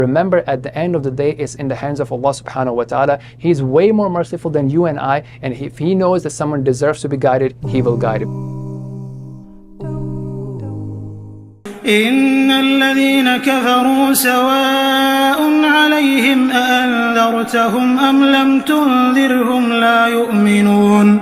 Remember, at the end of the day, it's in the hands of Allah subhanahu wa ta'ala. He's way more merciful than you and I, and if He knows that someone deserves to be guided, He will guide him. إن الذين كفروا سواء عليهم أأنذرتهم أم لم تنذرهم لا يؤمنون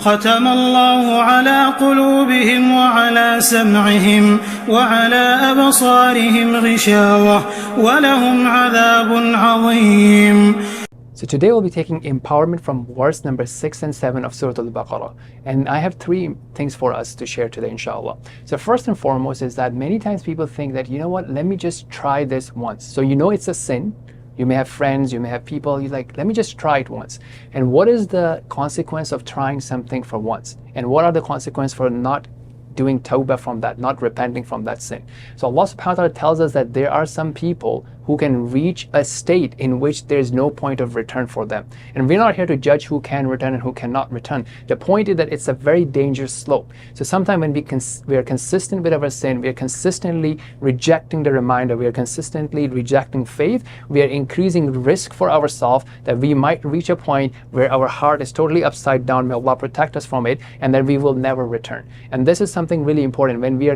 ختم الله على قلوبهم وعلى سمعهم وعلى أبصارهم غشاوة ولهم عذاب عظيم. So today we'll be taking empowerment from verse number 6 and 7 of Surah AlBaqarah. And I have 3 things for us to share today, inshallah. So first and foremost is that many times people think that, you know what, let me just try this once. So you know it's a sin. You may have friends, you may have people, you're like, let me just try it once. And what is the consequence of trying something for once? And what are the consequences for not doing tawbah from that, not repenting from that sin? So Allah subhanahu wa ta'ala tells us that there are some people who can reach a state in which there is no point of return for them. And we're not here to judge who can return and who cannot return. The point is that it's a very dangerous slope. So sometimes when we are consistent with our sin, we are consistently rejecting the reminder, we are consistently rejecting faith, we are increasing risk for ourselves that we might reach a point where our heart is totally upside down. May Allah protect us from it, and that we will never return. And this is something really important when we are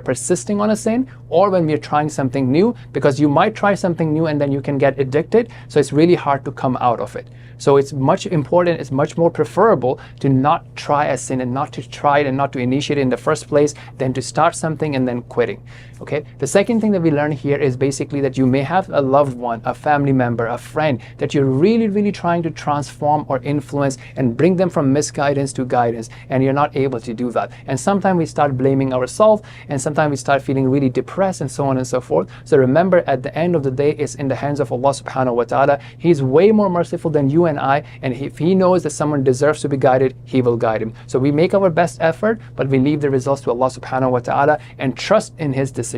persisting on a sin, or when we are trying something new, because you might try something new and then you can get addicted, so it's really hard to come out of it. So it's much important, it's much more preferable to not try a sin and not to try it and not to initiate it in the first place than to start something and then quitting. Okay, the second thing that we learn here is basically that you may have a loved one, a family member, a friend that you're really trying to transform or influence and bring them from misguidance to guidance, and you're not able to do that. And sometimes we start blaming ourselves, and sometimes we start feeling really depressed, and so on and so forth. So remember, at the end of the day, it's in the hands of Allah subhanahu wa ta'ala. He's way more merciful than you and I, and if He knows that someone deserves to be guided, He will guide him. So we make our best effort, but we leave the results to Allah subhanahu wa ta'ala and trust in His decision.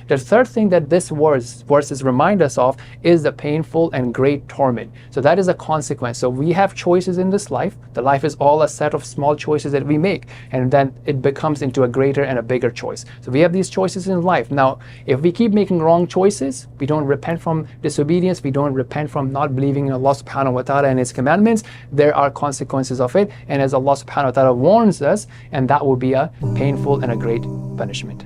The third thing that this verses remind us of is the painful and great torment. So that is a consequence. So we have choices in this life. The life is all a set of small choices that we make, and then it becomes into a greater and a bigger choice. So we have these choices in life. Now, if we keep making wrong choices, we don't repent from disobedience, we don't repent from not believing in Allah subhanahu wa ta'ala and His commandments, there are consequences of it. And as Allah subhanahu wa ta'ala warns us, and that will be a painful and a great punishment.